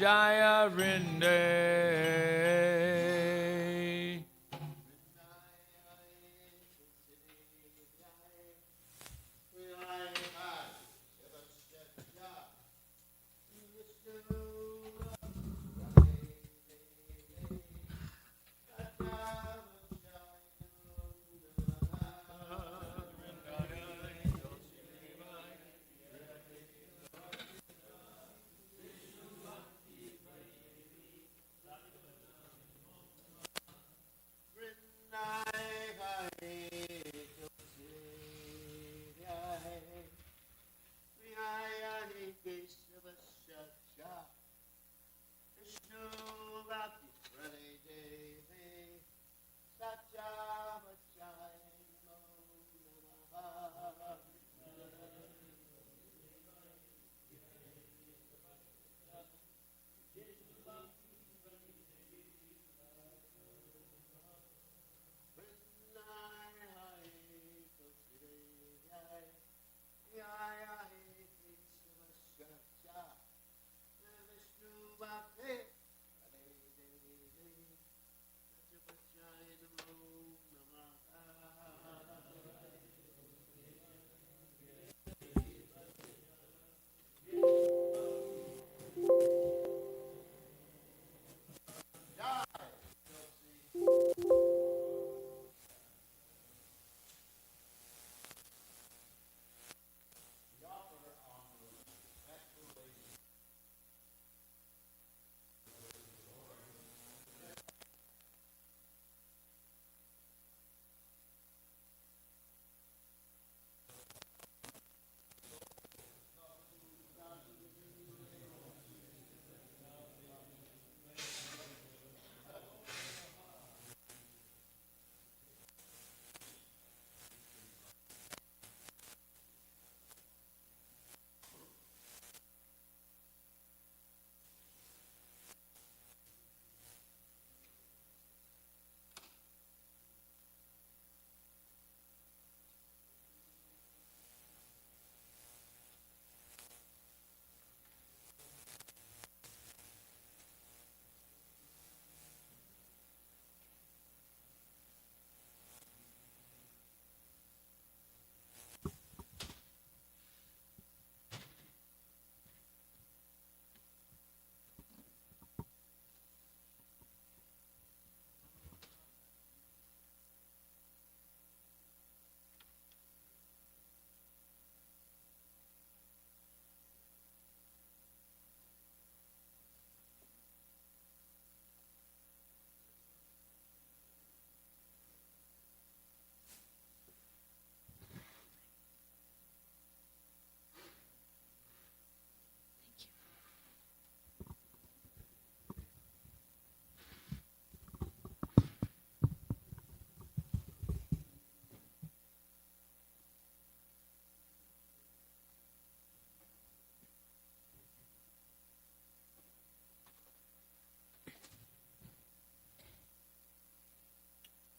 Jaya Rinde.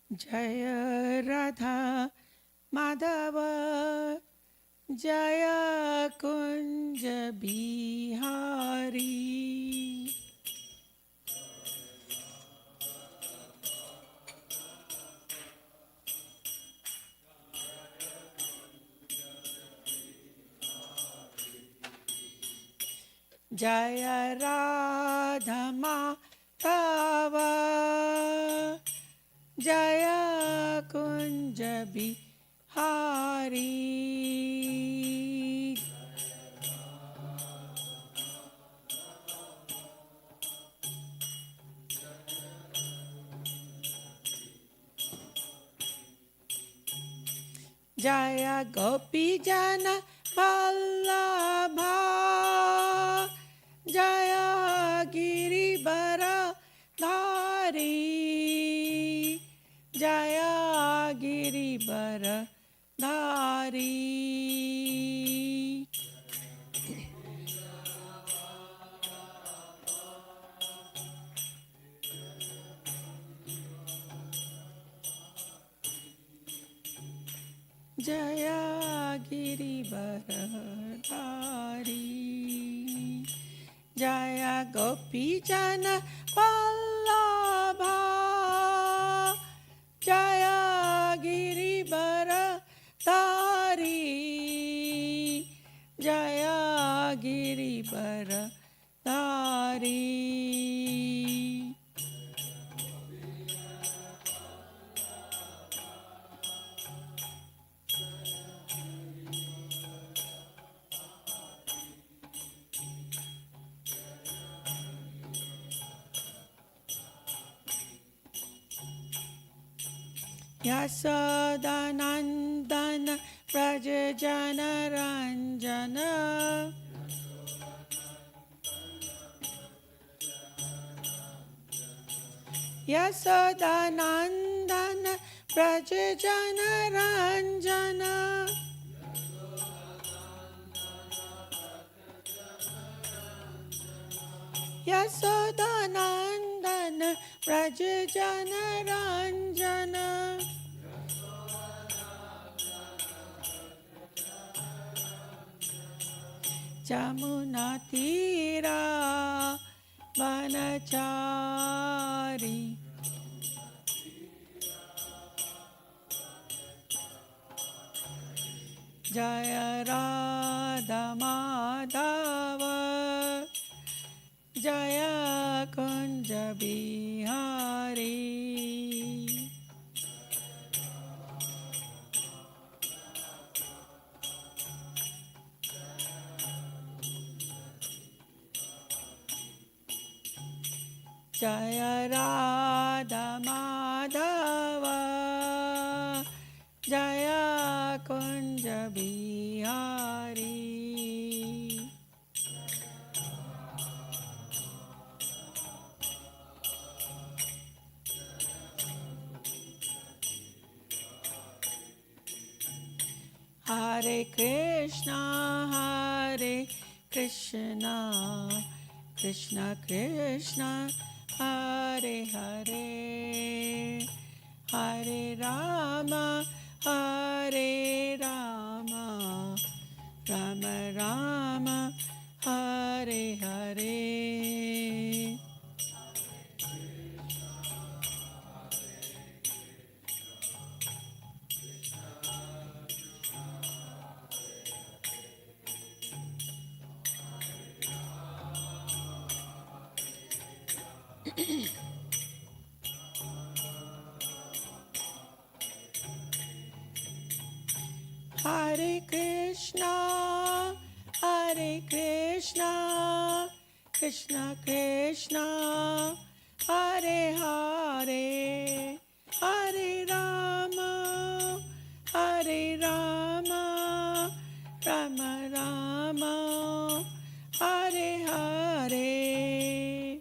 जय राधा माधव जय कुंज बिहारी जय राधा माधव जय कुंज बिहारी जय गोपी जन वल्लभा जय गिरिवर धारी जय गिरिवर धारी जय गिरिवर धारी Jaya Gopi Jana Vallabha Jaya Giribara Dari Jaya Giribara Dari Yasodanandana Prajajana Ranjana Yasodanandana Prajajana Ranjana Yasodanandana Prajajana Ranjana Jamuna Tira Vanachari Jaya Radha Madhava Jaya Kunja Bihari Jaya Radha Madhava Jaya Kunja Bihari Hare Krishna Krishna Krishna Hare Hare Hare Rama Rama Rama Hare Hare Hare Krishna Krishna Krishna Hare Hare Hare Rama Rama Rama Hare Hare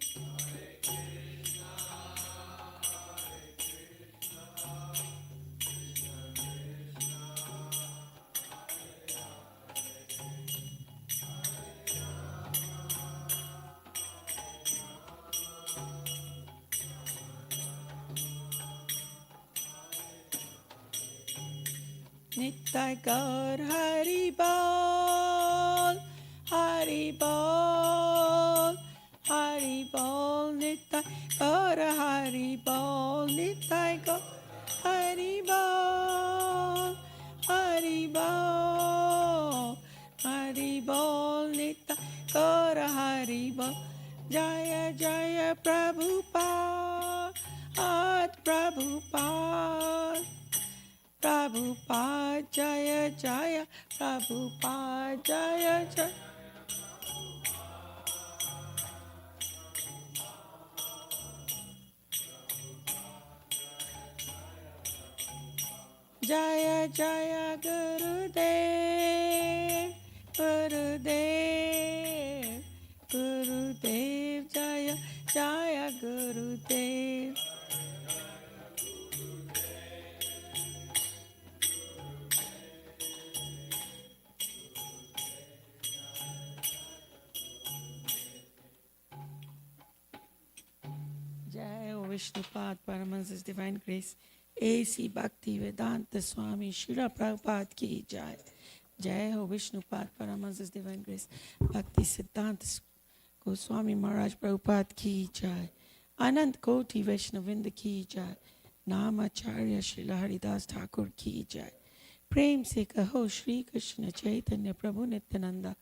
Nitai Gaur Hari Bol Nitai Gaur Hari Bol Nitai Gaur Hari Bol Nitai Gaur Hari Bol Jaya Jaya Prabhupada Prabhupada Jaya Jaya Prabhupada Jaya Jaya Jaya Jaya Gurudev Jaya Jaya Gurudev Jai O Vishnupad Paramahansa's Divine Grace A.C. Bhakti Vedanta Swami Srila Prabhupada Ki Jai Jai Ho Vishnupad Paramahansa's Divine Grace Bhakti Siddhanta Goswami महाराज प्रभुपाद की जय, अनंत कोटि वैष्णववृंद की जय, नामाचार्य श्री हरिदास ठाकुर की जय। प्रेम से कहो श्री कृष्ण चैतन्य प्रभु नित्यानंदा,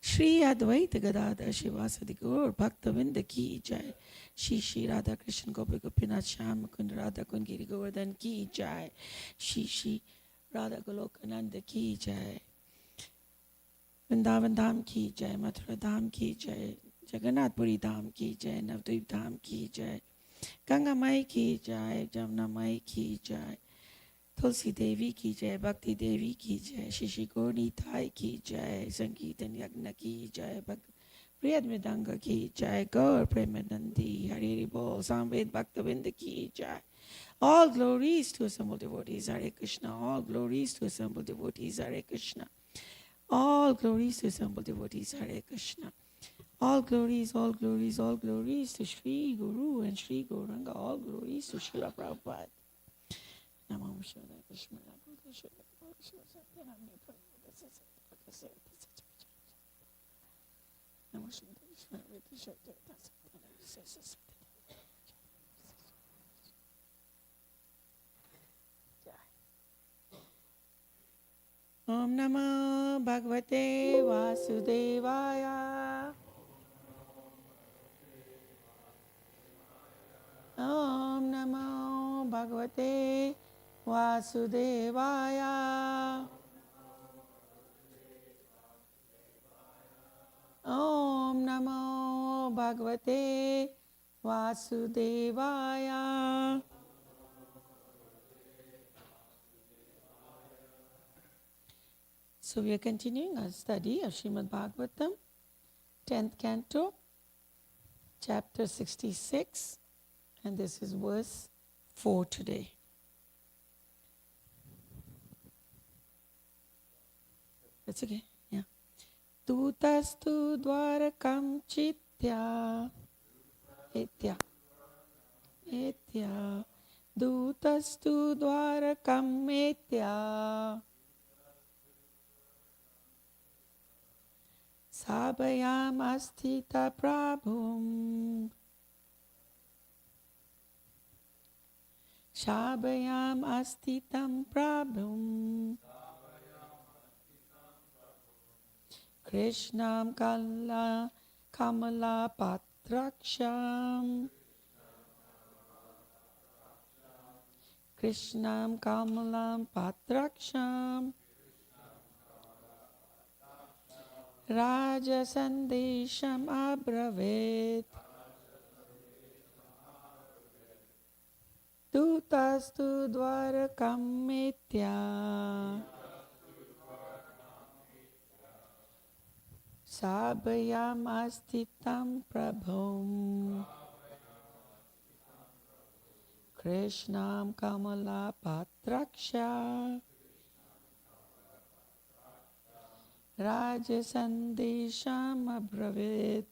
श्री अद्वैत गदाधर शिवासदि गौर भक्तविंद की जय। श्री श्री राधा कृष्ण गोपी गोपीनाथ श्याम कुंड राधा कुंड गिरि गोवर्धन की जय। श्री श्री राधा गोलोकानंद की जय। वृंदावन धाम की जय, मथुरा धाम की जय, जगन्नाथपुरी धाम की जय, नवद्वीप धाम की जय, गंगा माई की जय, जमुना माई की जय, तुलसी देवी की जय, भक्ति देवी की जय, शिशि गौरी थाई की जय, संकीर्तन यज्ञ की जय, प्रियद मृदंग की जय, गौर प्रेमानंदी हरि बोल, सामवेद भक्तविंद की जय। All glories to assembled devotees, Hare Krishna. All glories to assembled devotees, Hare Krishna. All glories to assembled devotees, Hare Krishna. All glories, all glories, all glories to Sri Guru and Sri Gauranga. All glories to Srila Prabhupada. Namo Shivaya Krishna. Namo Om Namo Bhagavate Vasudevaya. Om Namo Bhagavate Vasudevaya. Om Namo Bhagavate Vasudevaya. So we are continuing our study of Srimad Bhagavatam, 10th canto, chapter 66, and this is verse 4 today. That's okay, yeah. Tutastu dvarakam chitya etya etya Dutastu dvarakam etya Sabhayam astita prabhum Shabhayam astitam prabhum Krishnam kamala patraksham Krishnam kamalam patraksham Raja Sandesham Abravit Dutastu Dvarakam Mitya Sabhayam Astitam Prabhum Krishnam Kamala Patraksha Raja Sandesham Abravit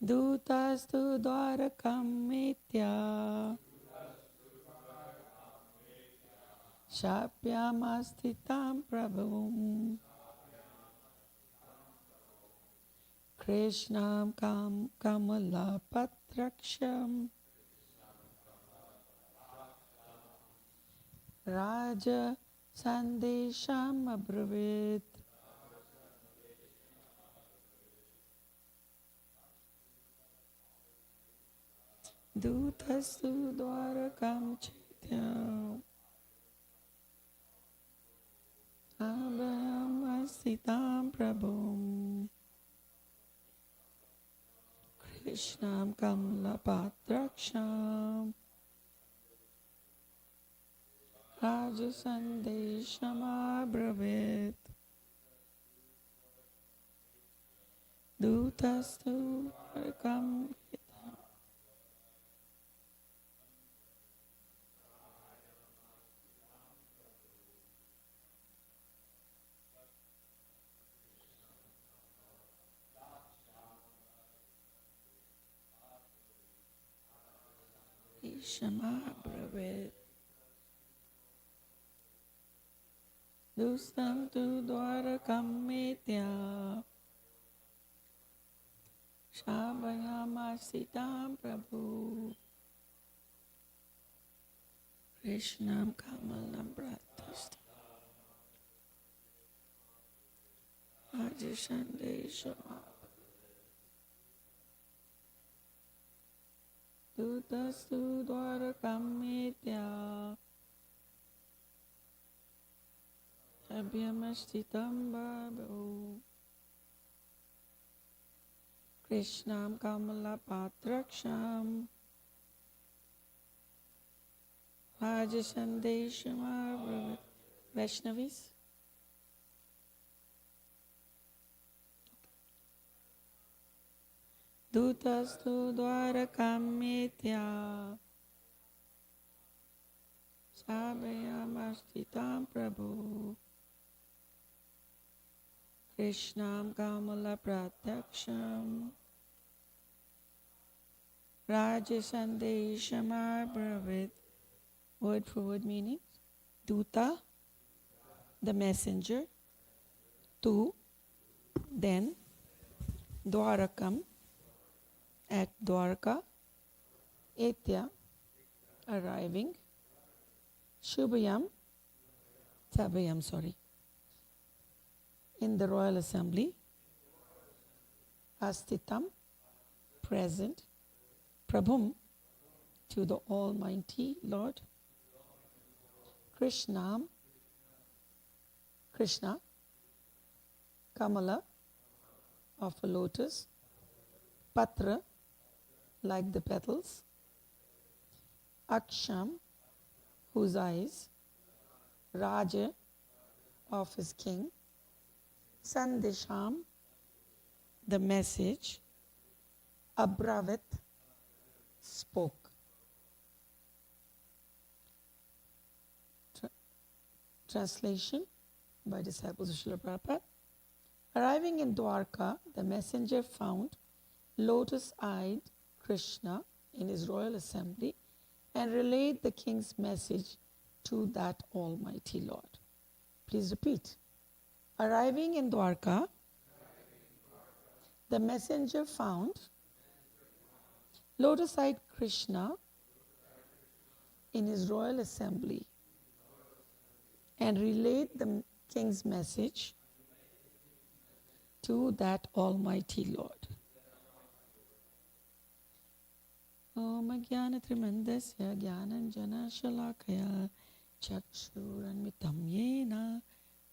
Dutastu Dvarakam Mitya Shapyam Astitam Prabhum Krishnam Kamala Patraksham Raja Sandesham Abravit. Dutastu Dvarakam Chaitya Abhayam Astitam Prabhum Krishnam Kamala Patraksham Raja Sandesham Abravit Dutastu Dvarakam Shama Bravit Dustam tu Dvarakam Mitya Shrabayamasitam Prabhu. Krishnam Kamalam Pratasta. Ajasandeshama. Dutastu Dwarakam Abhyamastitam Babu. Krishnam Kamala Patraksham Rajasandeshama. Vaishnavis. Dutastu Dwarakam Sabayamastitam Prabhu. Krishnam Kamala Prataksham Rajasandeshama Bravit. Word for word meaning. Duta, the messenger. Tu, then. Dwarakam, at Dwarka. Etya, arriving. Shubhayam, in the royal assembly. Astitam, present. Prabhum, to the Almighty Lord. Krishna, Kamala, of a lotus. Patra, like the petals. Aksham, whose eyes. Raja, of his king. Sandesham, the message. Abravit, spoke. Translation by disciples of Srila Prabhupada. Arriving in Dwarka, the messenger found lotus-eyed Krishna in his royal assembly and relayed the king's message to that Almighty Lord. Please repeat. Arriving in Dwarka, the messenger found lotus-eyed Krishna in his royal assembly and relayed the king's message to that Almighty Lord. Om Jnana-trimandasya Jnananjana-shalakaya Chakshuranmitam Yena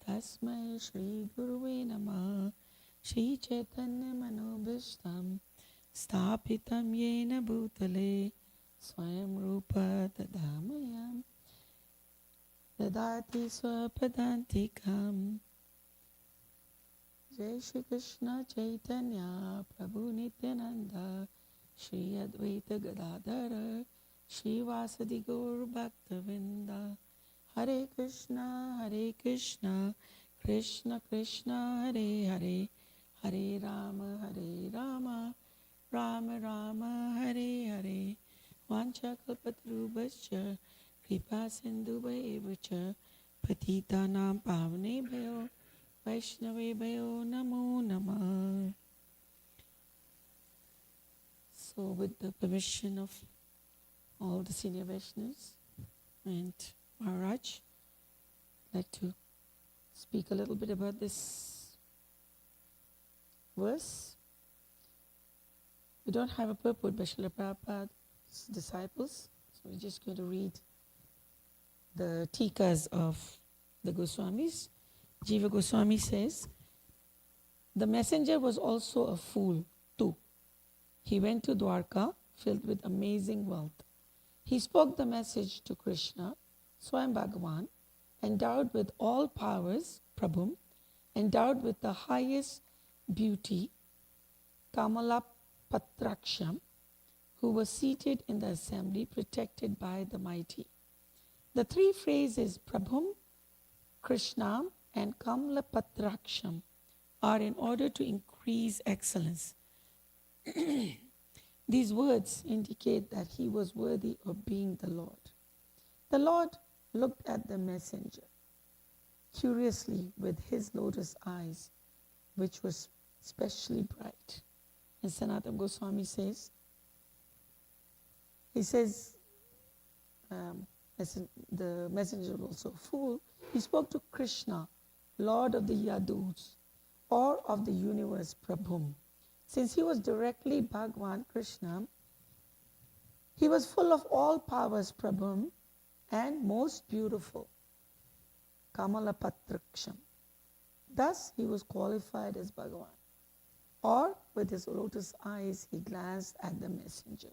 Tasmai Shri Guruve Namah. Shri Chaitanya Manobhishtam Sthapitam Yena Bhutale Swayam Rupa Tadamayam Dadati Swapadantikam. Jai Shri Krishna Chaitanya Prabhu Nityananda Shri Advaita Gadadhara Shri Vasadi Gaur Bhaktavinda. Hare Krishna Krishna Krishna Hare Hare Hare Rama Rama Rama Hare Hare. Vanchakalpatarubhascha Kripa Sindhubhaivacha Patitanam Pavnebhyo Vaishnavebhyo Namo Namah. So with the permission of all the senior Vaishnavas and Maharaj, I'd like to speak a little bit about this verse. We don't have a purport by Srila Prabhupada's disciples, so we're just going to read the tikas of the Goswamis. Jiva Goswami says, the messenger was also a fool too. He went to Dwarka filled with amazing wealth. He spoke the message to Krishna, Swayam Bhagavan, endowed with all powers, Prabhum, endowed with the highest beauty, Kamala Patraksham, who was seated in the assembly protected by the mighty. The three phrases Prabhum, Krishnam, and Kamala Patraksham are in order to increase excellence. These words indicate that he was worthy of being the Lord. The Lord looked at the messenger curiously with his lotus eyes, which were specially bright, as Sanatana Goswami says. He says, the messenger was also a fool. He spoke to Krishna, Lord of the Yadus, or of the universe, Prabhum. Since he was directly Bhagwan Krishna, he was full of all powers, Prabhum, and most beautiful, Kamalapatraksham. Thus he was qualified as Bhagavan. Or with his lotus eyes he glanced at the messenger,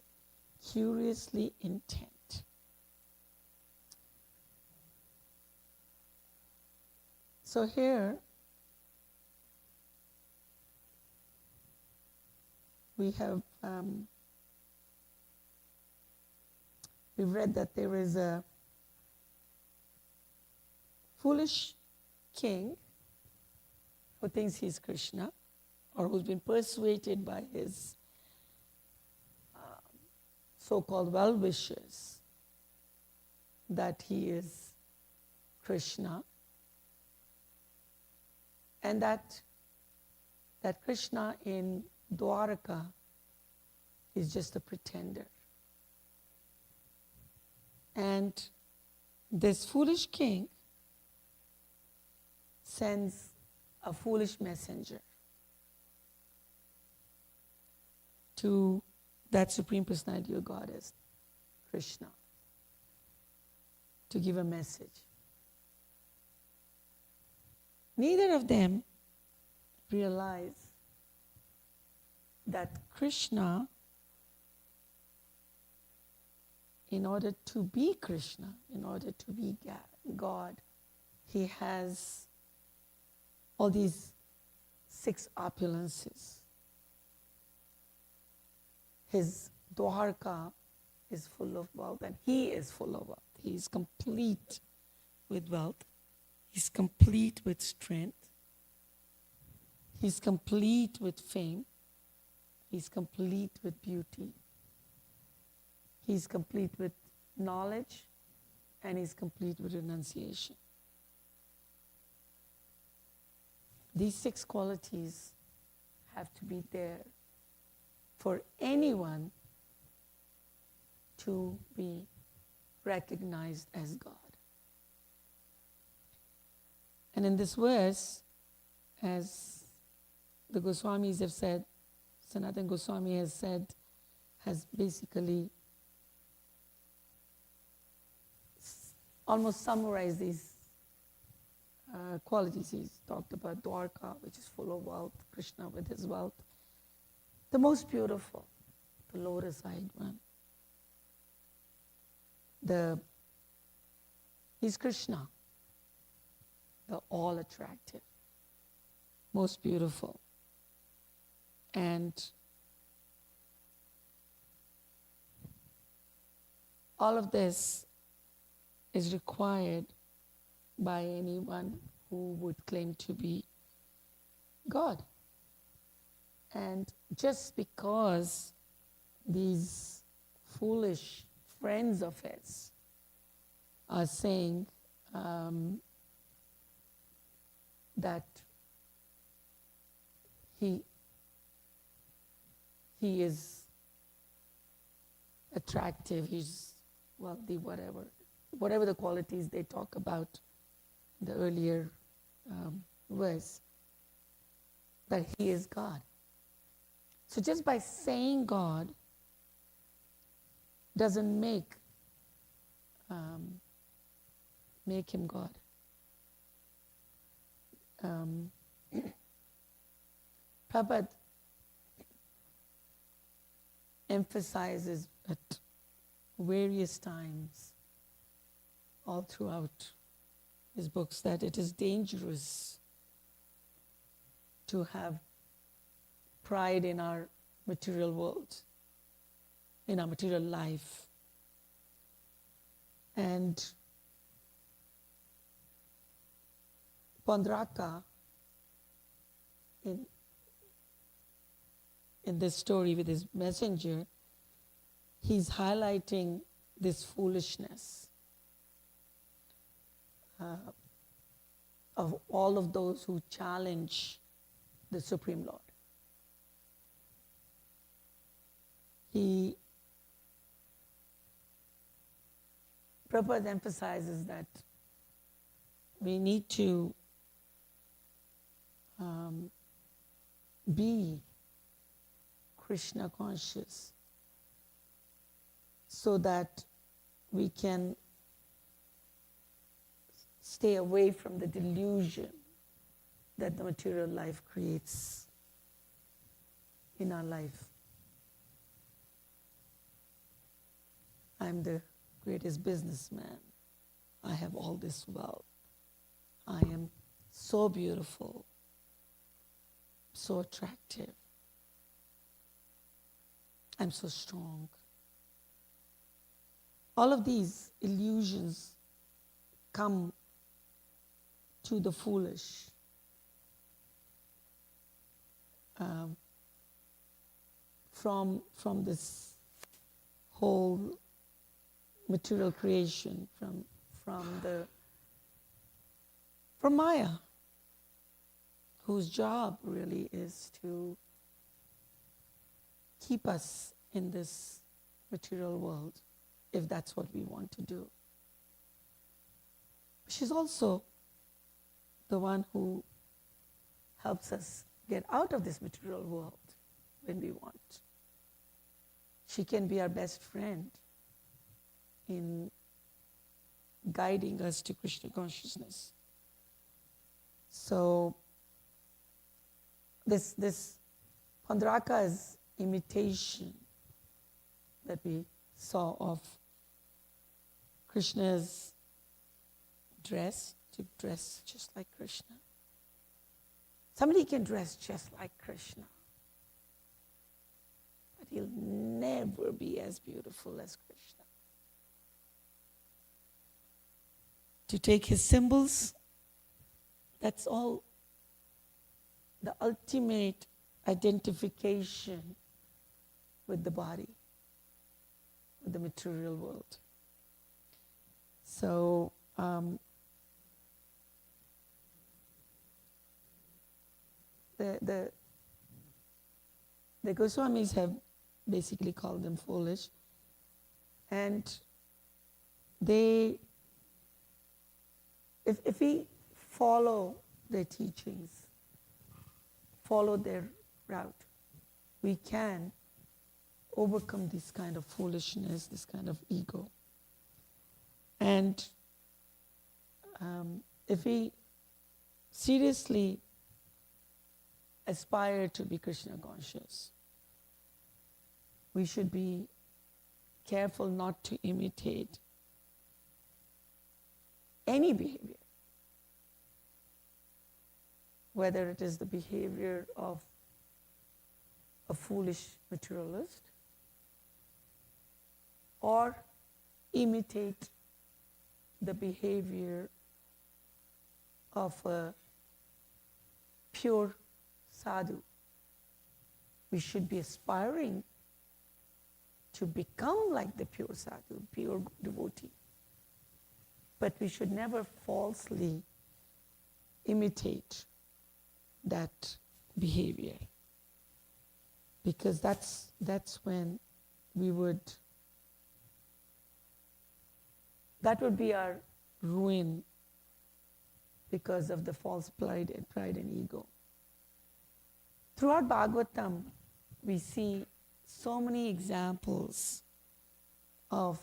curiously intent. So here we have we've read that there is a foolish king who thinks he's Krishna, or who's been persuaded by his so-called well-wishers that he is Krishna, and that Krishna in Dwaraka is just a pretender. And this foolish king sends a foolish messenger to that Supreme Personality of Goddess, Krishna, to give a message. Neither of them realize that Krishna, in order to be Krishna, in order to be God, he has all these 6 opulences. His Dwarka is full of wealth, and he is full of wealth. He is complete with wealth. He's complete with strength. He's complete with fame. He's complete with beauty. He's complete with knowledge, and he's complete with renunciation. These 6 qualities have to be there for anyone to be recognized as God. And in this verse, as the Goswamis have said, Sanatana Goswami has said, has basically almost summarized these qualities. He's talked about Dwarka, which is full of wealth, Krishna with his wealth. The most beautiful, the lotus-eyed one. He's Krishna, the all-attractive, most beautiful. And all of this is required by anyone who would claim to be God. And just because these foolish friends of his are saying that he is attractive, he's wealthy, whatever the qualities they talk about in the earlier verse, that he is God. So just by saying God doesn't make him God. Prabhupada emphasizes at various times all throughout his books that it is dangerous to have pride in our material world, in our material life. And Pandraka, in this story with his messenger, he's highlighting this foolishness of all of those who challenge the Supreme Lord. Prabhupada emphasizes that we need to be Krishna conscious so that we can stay away from the delusion that the material life creates in our life. I'm the greatest businessman. I have all this wealth. I am so beautiful, so attractive. I'm so strong. All of these illusions come to the foolish. From this whole material creation, from Maya, whose job really is to keep us in this material world, if that's what we want to do. She's also the one who helps us get out of this material world when we want. She can be our best friend in guiding us to Krishna consciousness. So this Pandraka's imitation that we saw of Krishna's dress, to dress just like Krishna. Somebody can dress just like Krishna, but he'll never be as beautiful as Krishna. To take his symbols, that's all the ultimate identification with the body, with the material world. So, the Goswamis have basically called them foolish, and if we follow their teachings, follow their route, we can overcome this kind of foolishness, this kind of ego. And if we seriously aspire to be Krishna conscious, we should be careful not to imitate any behavior, whether it is the behavior of a foolish materialist or imitate the behavior of a pure sadhu. We should be aspiring to become like the pure sadhu, pure devotee. But we should never falsely imitate that behavior, because that's when that would be our ruin because of the false pride and ego. Throughout Bhagavatam, we see so many examples of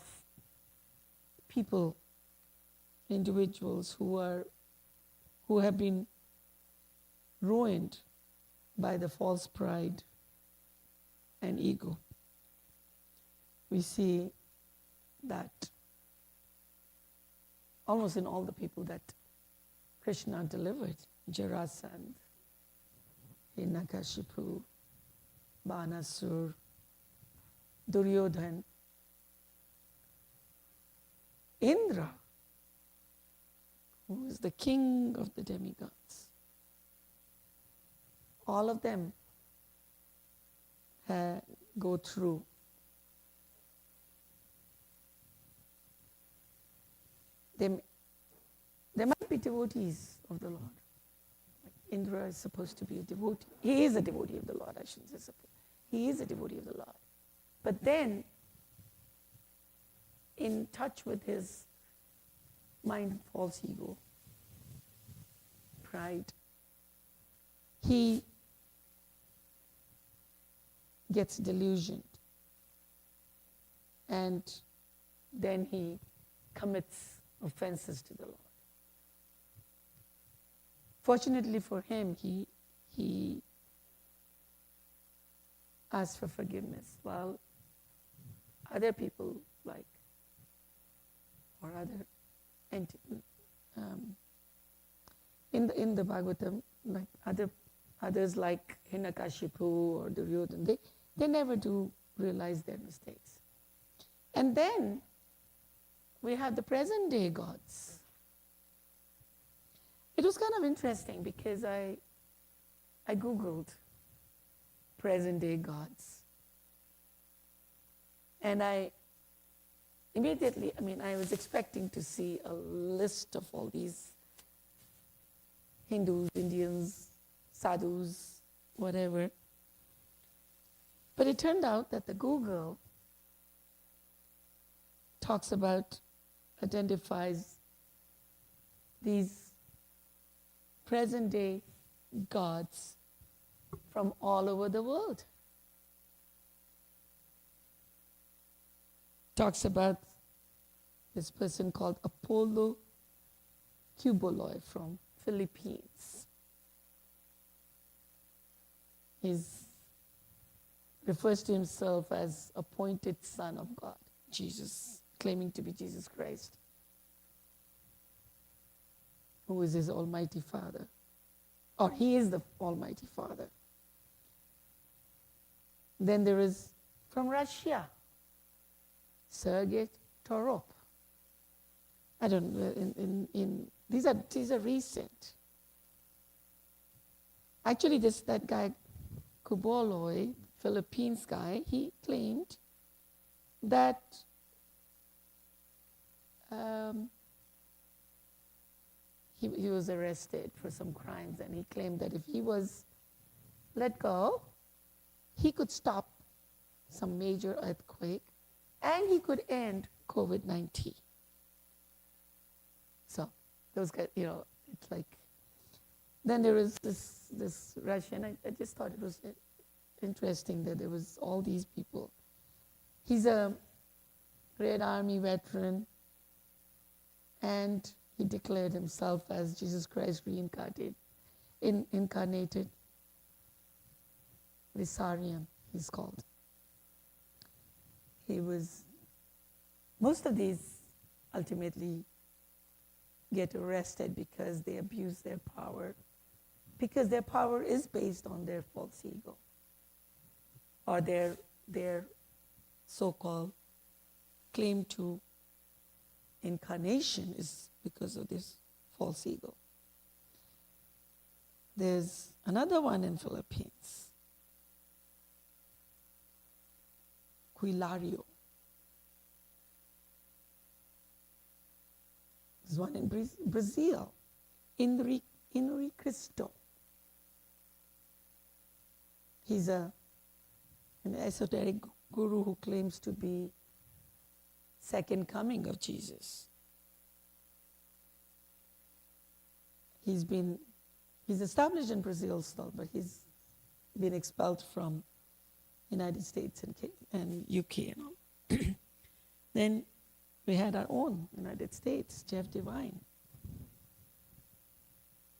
people, individuals who have been ruined by the false pride and ego. We see that almost in all the people that Krishna delivered, Jarasandha, Hiranyakashipu, Banasur, Duryodhan, Indra, who is the king of the demigods. All of them go through They might be devotees of the Lord. Like Indra is supposed to be a devotee. He is a devotee of the Lord, I shouldn't say suppose. He is a devotee of the Lord. But then, in touch with his mind, false ego, pride, he gets delusioned. And then he commits offenses to the Lord. Fortunately for him, he asked for forgiveness, while other people or other in the Bhagavatam, like others like Hiranyakashipu or Duryodhana, they never do realize their mistakes. And then we have the present day gods. It was kind of interesting because I Googled present day gods. And I immediately, I was expecting to see a list of all these Hindus, Indians, sadhus, whatever. But it turned out that the Google identifies these present day gods from all over the world. Talks about this person called Apollo Cuboloi from Philippines. He refers to himself as appointed son of God, Jesus, claiming to be Jesus Christ, who is his Almighty Father, or he is the Almighty Father. Then there is from Russia, Sergei Torop. I don't know. These are recent. Actually, that guy Cuboloi, Philippines guy, he claimed that he was arrested for some crimes, and he claimed that if he was let go, he could stop some major earthquake and he could end COVID-19. So those guys, it's like, then there was this Russian, I just thought it was interesting that there was all these people. He's a Red Army veteran, and he declared himself as Jesus Christ incarnated Vissarion, he's called. Most of these ultimately get arrested because they abuse their power, because their power is based on their false ego, or their so-called claim to incarnation is because of this false ego. There's another one in Philippines, Quilario. There's one in Brazil, Henri Cristo. He's an esoteric guru who claims to be second coming of Jesus. He's established in Brazil still, but he's been expelled from United States and UK. Then we had our own United States, Jeff Divine.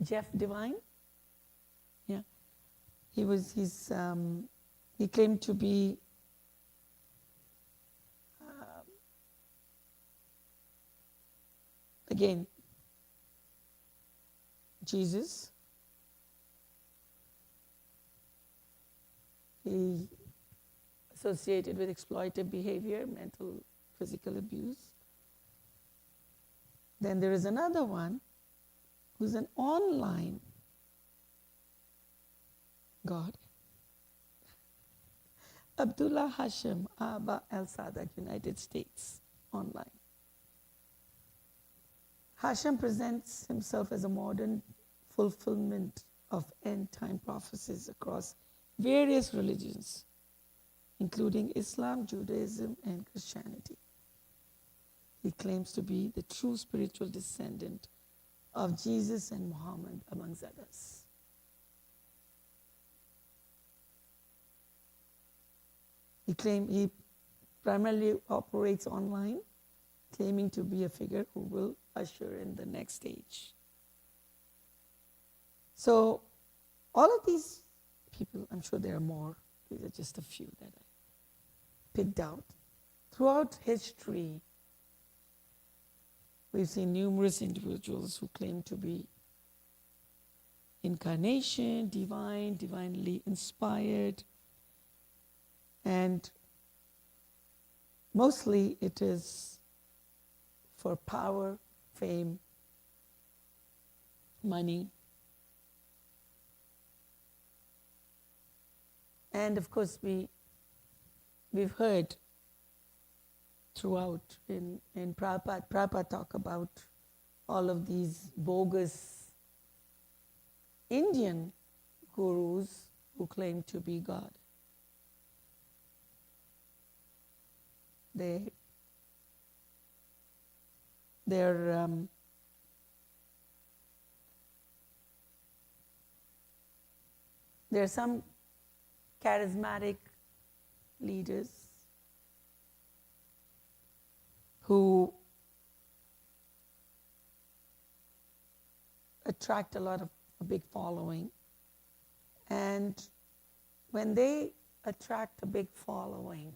Jeff Divine? Yeah. He claimed to be again, Jesus. He associated with exploitative behavior, mental, physical abuse. Then there is another one who's an online God. Abdullah Hashim Abba El Sadak, United States, online. Hashem presents himself as a modern fulfillment of end-time prophecies across various religions, including Islam, Judaism, and Christianity. He claims to be the true spiritual descendant of Jesus and Muhammad, amongst others. He primarily operates online, claiming to be a figure who will usher in the next stage. So all of these people, I'm sure there are more, these are just a few that I picked out. Throughout history, we've seen numerous individuals who claim to be incarnation, divine, divinely inspired, and mostly it is for power, fame, money, and of course we've heard throughout in Prabhupada talk about all of these bogus Indian gurus who claim to be God. There are some charismatic leaders who attract a big following, and when they attract a big following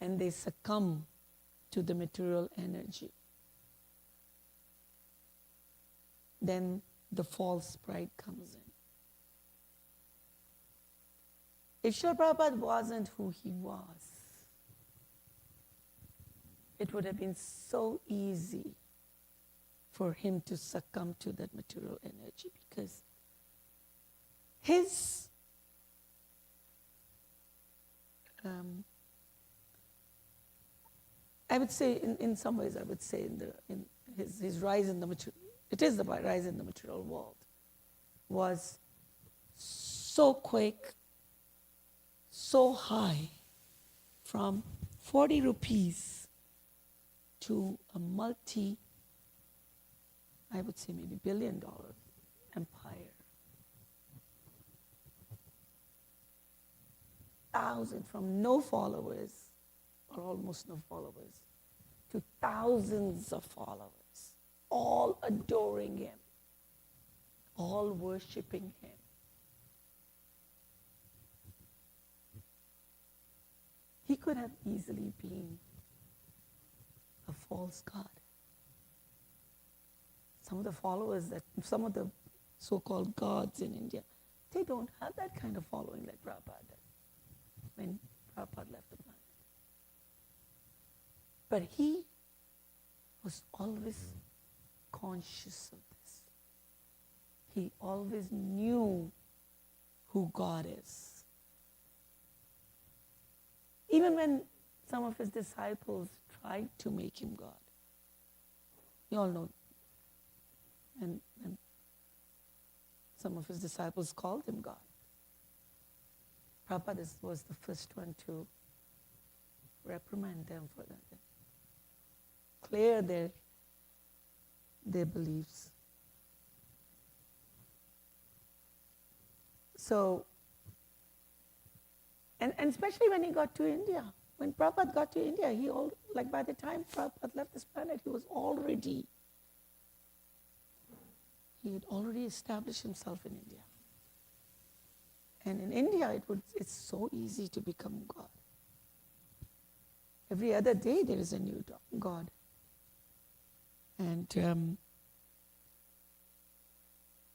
and they succumb to the material energy, then the false pride comes in. If Srila Prabhupada wasn't who he was, it would have been so easy for him to succumb to that material energy, because his I would say in some ways, I would say in his rise in the material, it is the rise in the material world, was so quick, so high, from 40 rupees to a I would say maybe billion-dollar empire. 1,000, from no followers, or almost no followers, to thousands of followers, all adoring him, all worshiping him. He could have easily been a false god. Some of the followers some of the so-called gods in India, they don't have that kind of following like Prabhupada did when Prabhupada left the planet. But he was always conscious of this. He always knew who God is. Even when some of his disciples tried to make him God. You all know. And some of his disciples called him God. Prabhupada was the first one to reprimand them for that. Clear their beliefs. So, and especially when he got to India. When Prabhupada got to India, by the time Prabhupada left this planet, he had already established himself in India. And in India, it's so easy to become God. Every other day, there is a new God. And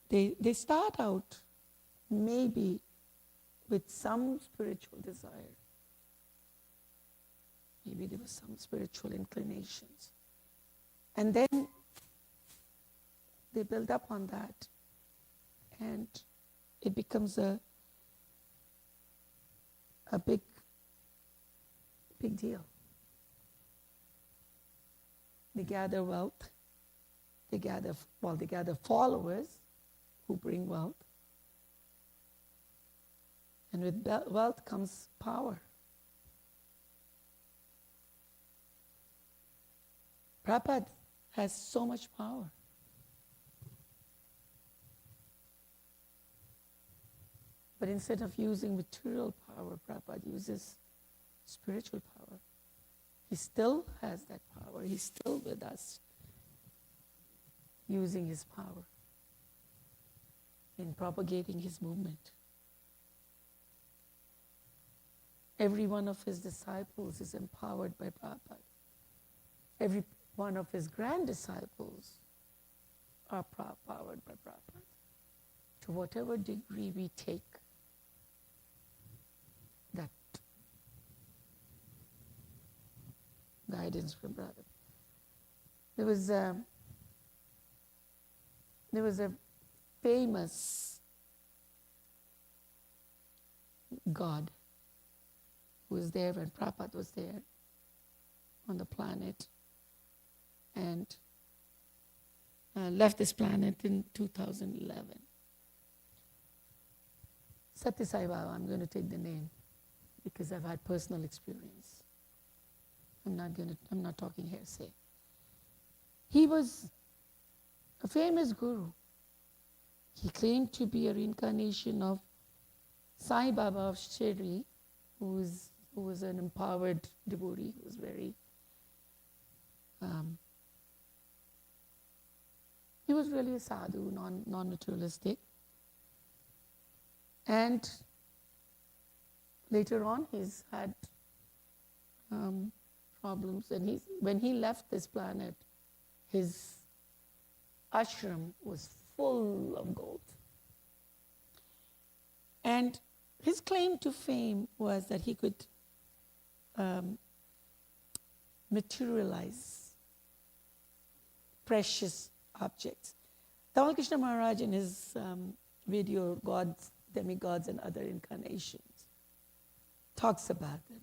they start out maybe with some spiritual desire. Maybe there was some spiritual inclinations. And then they build up on that, and it becomes a big deal. They gather wealth. They gather followers who bring wealth. And with wealth comes power. Prabhupada has so much power. But instead of using material power, Prabhupada uses spiritual power. He still has that power. He's still with us, using his power in propagating his movement. Every one of his disciples is empowered by Prabhupada. Every one of his grand disciples are powered by Prabhupada. To whatever degree we take that guidance from Prabhupada. There was a famous God who was there when Prabhupada was there on the planet, and left this planet in 2011. Satya Sai Baba, I'm going to take the name because I've had personal experience. I'm not talking hearsay. He was a famous guru. He claimed to be a reincarnation of Sai Baba of Shirdi, who was an empowered devotee, who was very he was really a sadhu, non-materialistic. And later on, he's had problems. And when he left this planet, his ashram was full of gold. And his claim to fame was that he could materialize precious objects. Dhamal Krishna Maharaj in his video, Gods, Demigods and Other Incarnations, talks about them.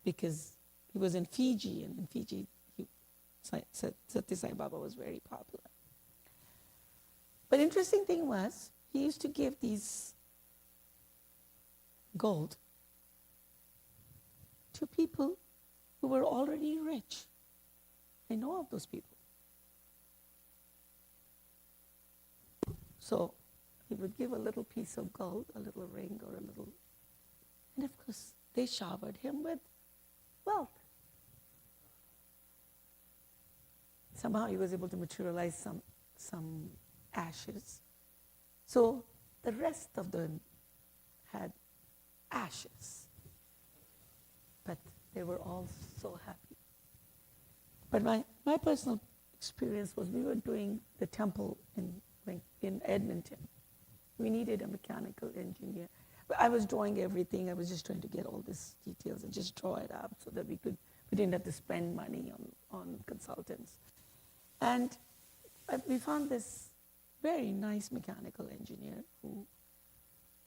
Because he was in Fiji, and in Fiji, Satya Sai Baba was very popular. But interesting thing was, he used to give these gold to people who were already rich. I know of those people. So he would give a little piece of gold, a little ring or a little, and of course they showered him with wealth. Somehow he was able to materialize some ashes. So the rest of them had ashes. But they were all so happy. But my personal experience was, we were doing the temple in Edmonton. We needed a mechanical engineer. But I was drawing everything. I was just trying to get all these details and just draw it up so that we didn't have to spend money on consultants. And we found this very nice mechanical engineer who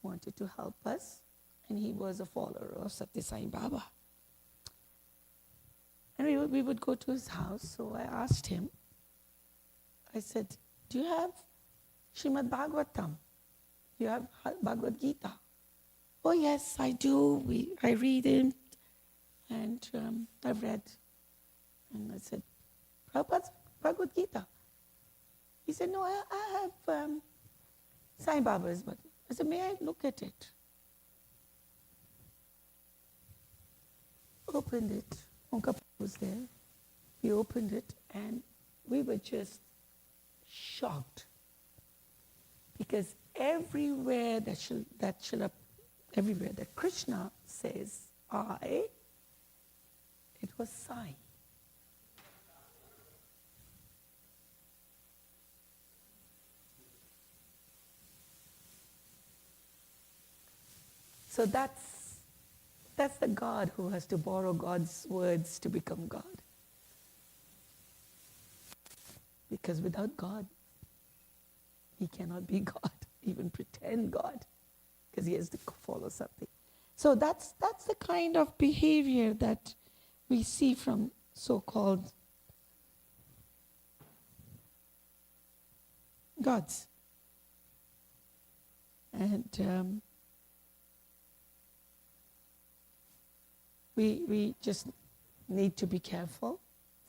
wanted to help us, and he was a follower of Satya Sai Baba. And we would go to his house, so I asked him, I said, do you have Srimad Bhagavatam? Do you have Bhagavad Gita? Oh yes, I do. I read it, and I've read. And I said, Prabhupada's Bhagavad Gita. He said, no, I have Sai Baba's, but I said, may I look at it? Opened it. Onka was there. We opened it, and we were just shocked, because everywhere everywhere that Krishna says I, it was Sai. So that's the God who has to borrow God's words to become God. Because without God, he cannot be God, even pretend God, because he has to follow something. So that's the kind of behavior that we see from so-called gods. And we just need to be careful,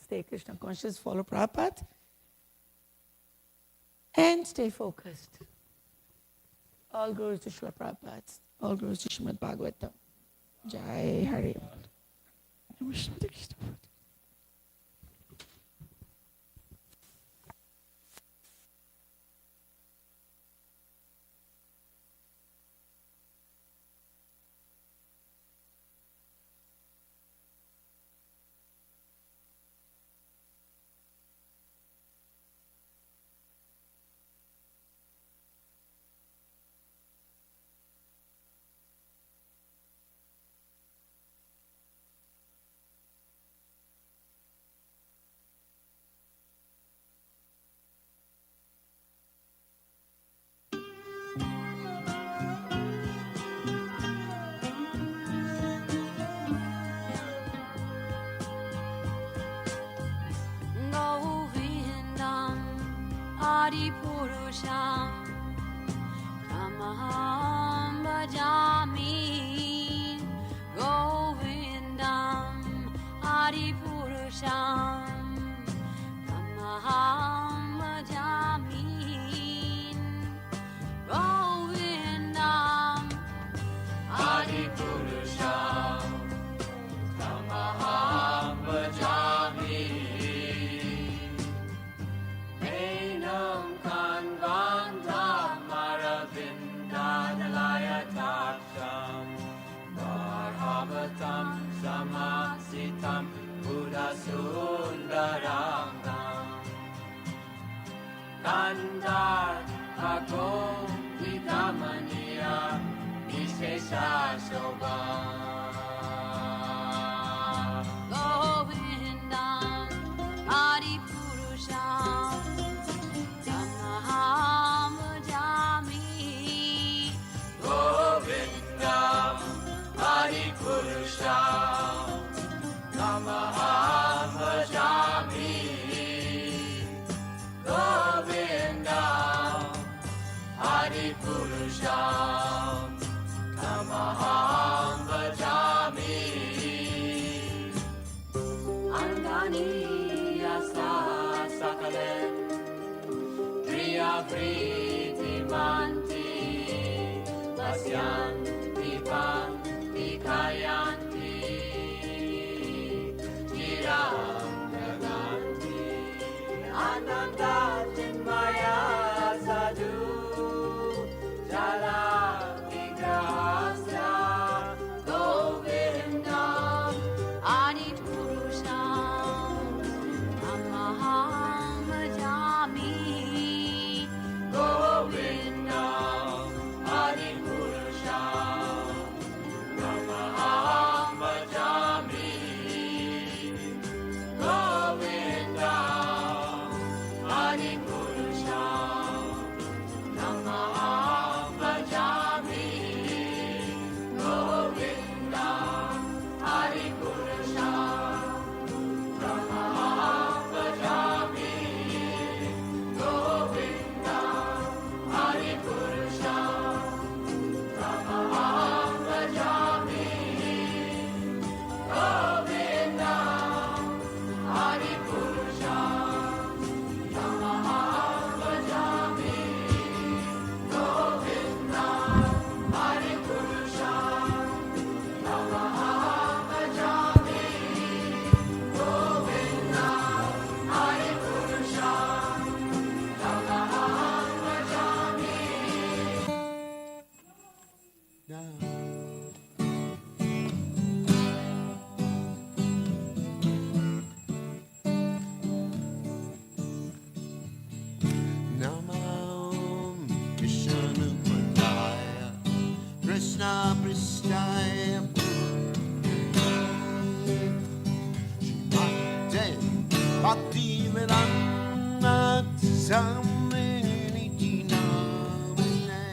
stay Krishna conscious, follow Prabhupada, and stay focused. All glories to Srila Prabhupada. All glories to Srimad Bhagavatam. Jai Hari. Purusham Tamaham Bhajami Govindam Adi Purusham Tamaham Bhajami Govindam Adi Purusham Tamaham Bhajami Samasitam Buddha Sundarangam Kandar Ako Vidamaniya Vishesha Shobha Govindam Adi Purusham Tamaham Bhajami Govindam Adi Purusham Tamaham Bhajami Govindam Adi Purusham Tamaham Bhajami Angani Yasa Sakalen Kriya Priti Manti Vasyanti Panti Kayanti Ananda Chinmaya Sadhu Jala Vigrahasya Govindam Adi Purusham Tamaham Bhajami Govindam Adi Purusham Tamaham Bhajami Govindam Adi Purusham Tamaham Bhajami Govindam Adi Purusham Tamaham Bhajami Govindam Adi Purusham Tamaham Bhajami Govindam Adi Purusham Tamaham Bhajami Govindam Adi Purusham Tamaham Bhajami Govindam Adi Purusham Tamaham Bhajami Namam Vishnu Padaya Krishna Pristaya Shrimate Bhakti Vedanta Saminiti Namane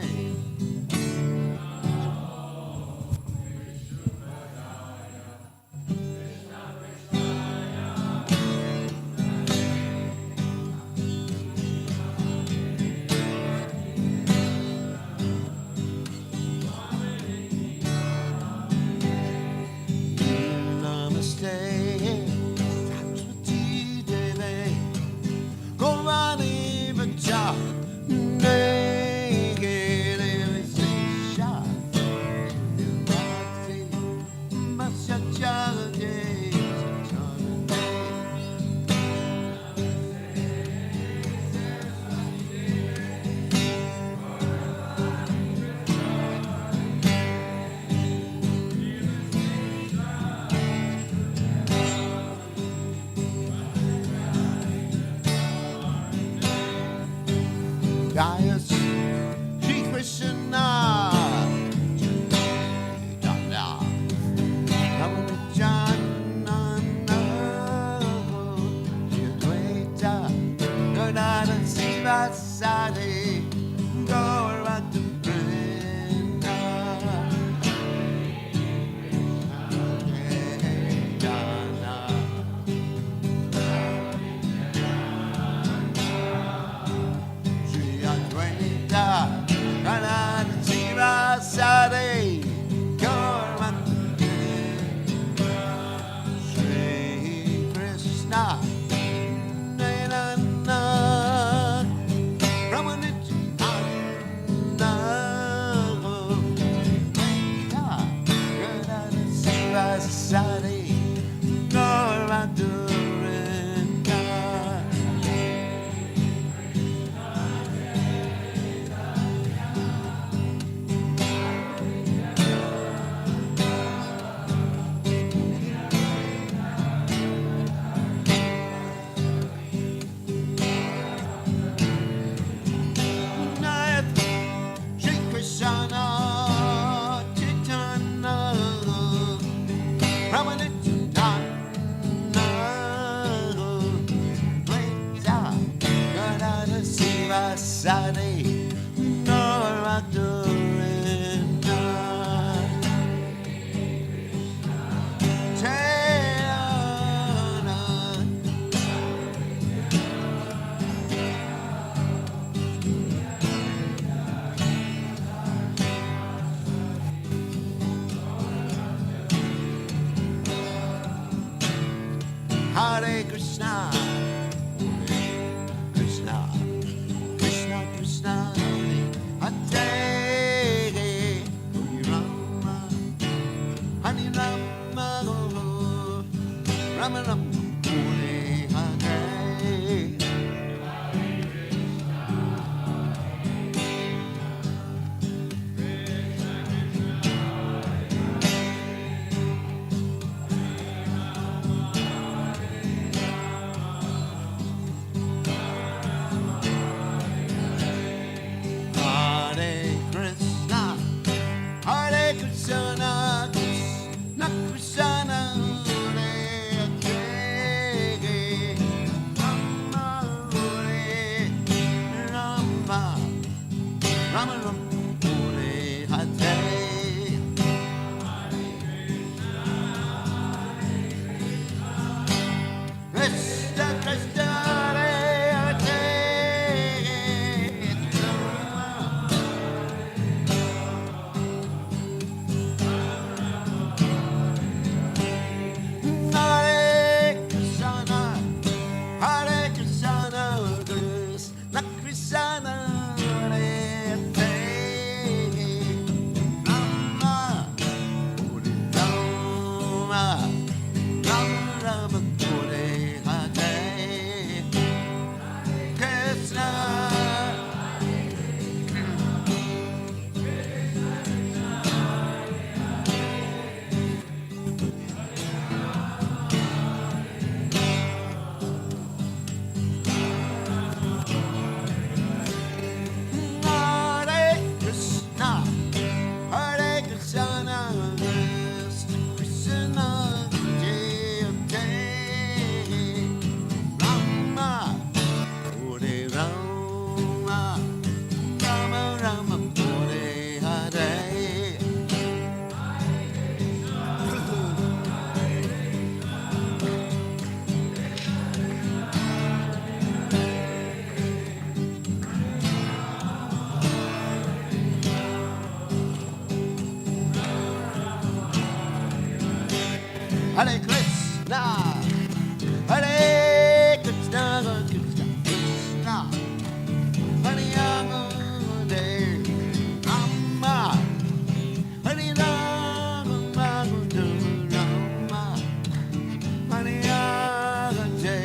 Hare Krishna, Krishna, Krishna Krishna, Hare Rama, Hare Rama, Rama Rama, Hare Hare. Hare Krishna, Hare Krishna, Krishna Krishna, Hare Hare, Rama Hare Rama, Rama Rama Hare Hare. Krishna Krishna, Hare Hare, Hare Krishna, Hare Krishna, Krishna Krishna, Hare Hare, Rama, Hare Rama, Rama Rama Hare Hare, Krishna. Hare Krishna, Hare Krishna, Krishna Krishna, Hare Hare, Rama, Hare Rama, Rama Rama Hare Hare. Hare Krishna, Hare Krishna, Krishna Krishna, Hare Rama, Hare Rama, Hare Rama, Rama, Hare Hare.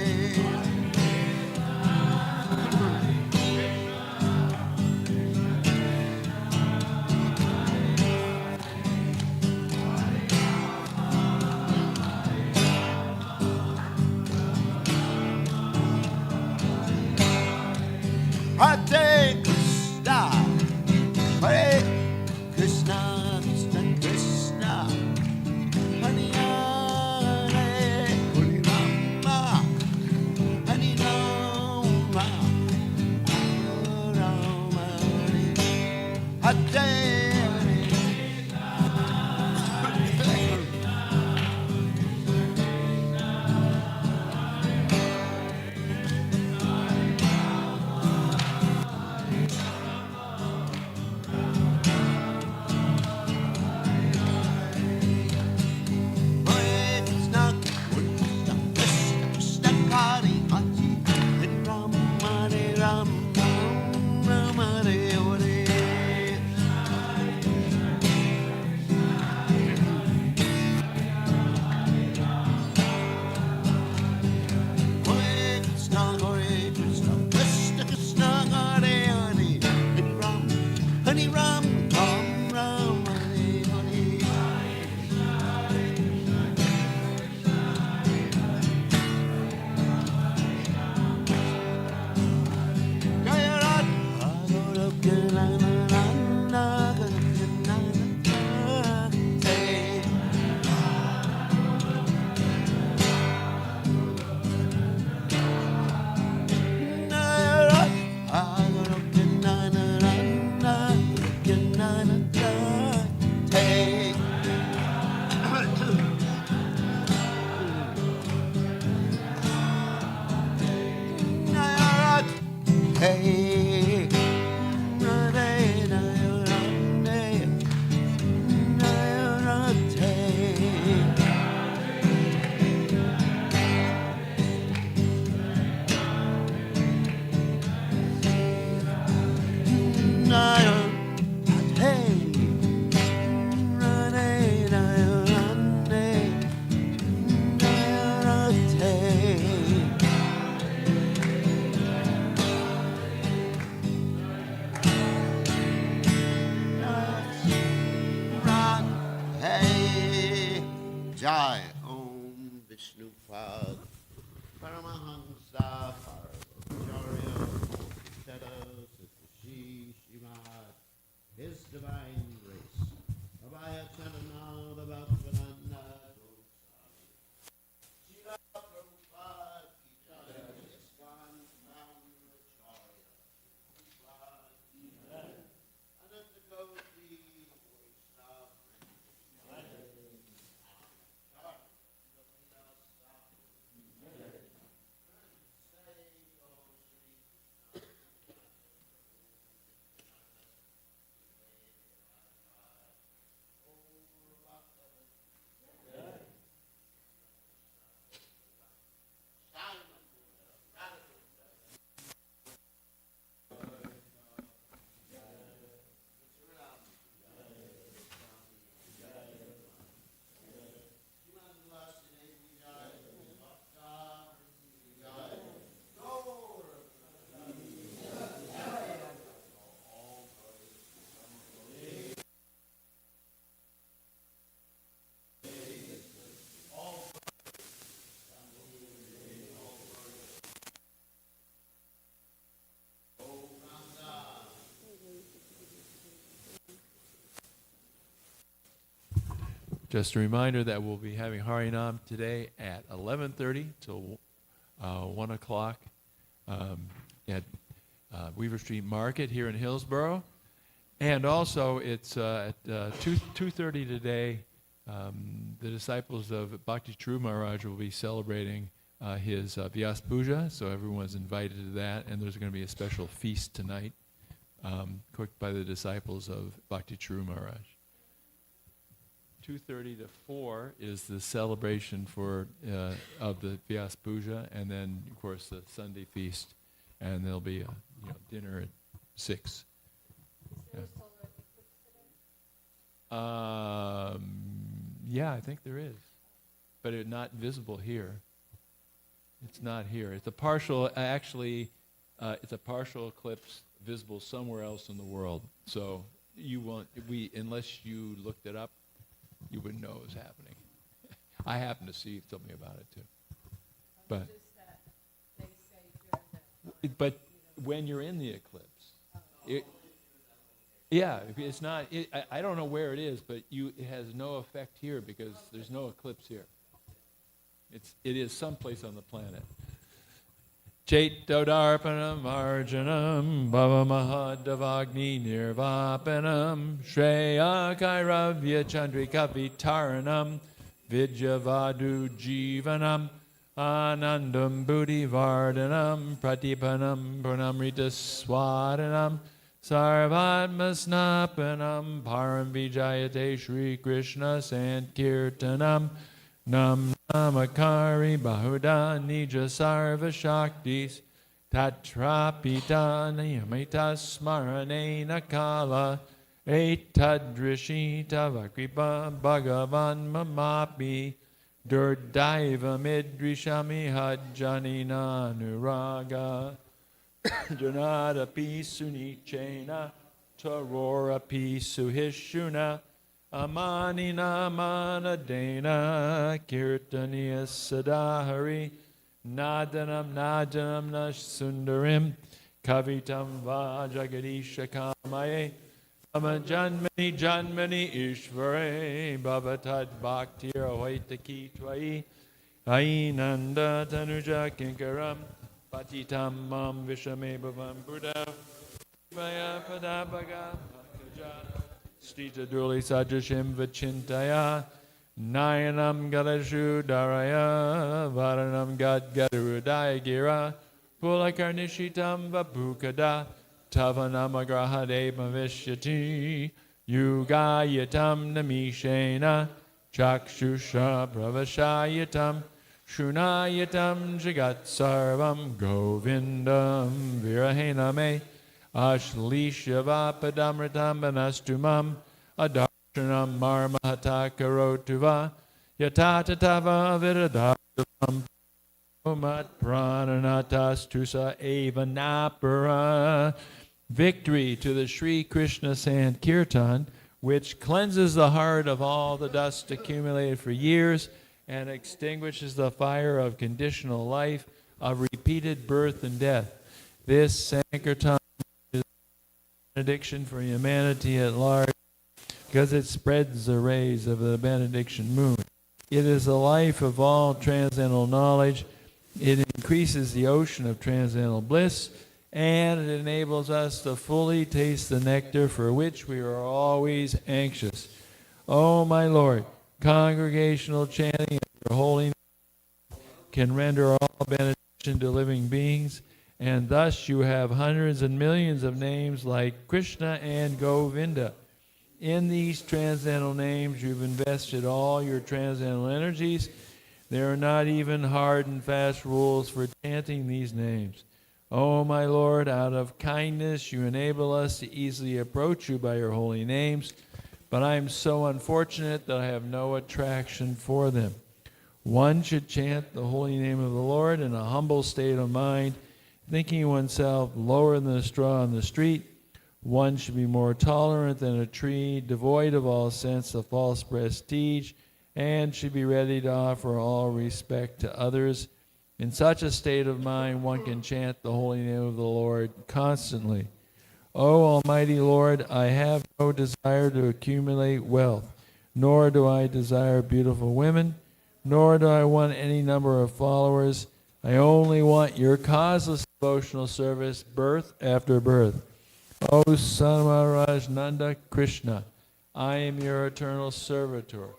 Jai Om Vishnu Pad Paramahamsa Paracharya Teta Sister Shimad His Divine Grace Abhaya Chanana Bhavavananda Srila Prabhupada Ki Jai ISKCON Brahmacharya Prabhupada Ki Jai Ananta Gauti Vaishnava Just a reminder that we'll be having Harinam today at 11:30 till 1 o'clock at Weaver Street Market here in Hillsborough. And also it's at 2:30 today, the disciples of Bhakti True Maharaj will be celebrating his Vyas Puja, so everyone's invited to that. And there's going to be a special feast tonight cooked by the disciples of Bhakti True Maharaj. 2:30 to 4 is the celebration for of the Vyas Puja, and then of course the Sunday feast, and there'll be a dinner at 6. Yeah. Yeah, I think there is, but it's not visible here. It's not here. It's a partial. Actually, it's a partial eclipse visible somewhere else in the world. So you won't. Unless you looked it up, you wouldn't know it was happening. I happened to see something about it too. But when you're in the eclipse, it's not. I don't know where it is, but it has no effect here because there's no eclipse here. It is someplace on the planet. Chaitodarpanam arjanam bhavamahadavagni nirvapanam shreya kairavya chandrika vitaranam vidyavadu jivanam anandam buddhi vardhanam pratipanam pranamrita swadanam sarvatmasnapanam param vijayate Shri Krishna sankirtanam Nam namakari bahuda nija sarva shaktis tatrapita niyamita smarane nakala etadrishita vakripa bhagavan mamapi durdaiva midrishami hajjanina nuraga janada pisunichena tarora pisuhishuna Amanina manadena kirtaniya sadahari nadanam nasundarim kavitam vajagadisha kamaye amajanmani janmani ishvare bhavatad bhaktir avaitaki twai ainanda tanuja kinkaram patitam mam vishame bhavam buddha vaya padabaga Stita Duli Sajashim Vachintaya Nayanam Galashu Daraya Varanam Gad Gadarudaya Gira Pulakarnishitam Vapukada Tavanamagrahade Mavishyati Yugayatam Namishena Chakshusha Pravashayatam Shunayatam Jagat Sarvam Govindam Virahename Ashlishavapadamritam banastumam adarshanam marmahata karotuva yatatatava viradatavam omat prananatastusa evanapara. Victory to the Sri Krishna Sankirtan, which cleanses the heart of all the dust accumulated for years and extinguishes the fire of conditional life, of repeated birth and death. This sanctum is a benediction for humanity at large, because it spreads the rays of the benediction moon. It is the life of all transcendental knowledge. It increases the ocean of transcendental bliss, and it enables us to fully taste the nectar for which we are always anxious. O my Lord, congregational chanting of your holy name can render all benediction to living beings, and thus you have hundreds and millions of names like Krishna and Govinda. In these transcendental names, you've invested all your transcendental energies. There are not even hard and fast rules for chanting these names. Oh, my Lord, out of kindness, you enable us to easily approach you by your holy names, but I am so unfortunate that I have no attraction for them. One should chant the holy name of the Lord in a humble state of mind, thinking oneself lower than a straw on the street. One should be more tolerant than a tree, devoid of all sense of false prestige, and should be ready to offer all respect to others. In such a state of mind, one can chant the holy name of the Lord constantly. O Almighty Lord, I have no desire to accumulate wealth, nor do I desire beautiful women, nor do I want any number of followers. I only want your causeless devotional service, birth after birth. O Samaraj Nanda Krishna, I am your eternal servitor.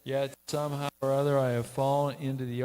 Yet somehow or other I have fallen into the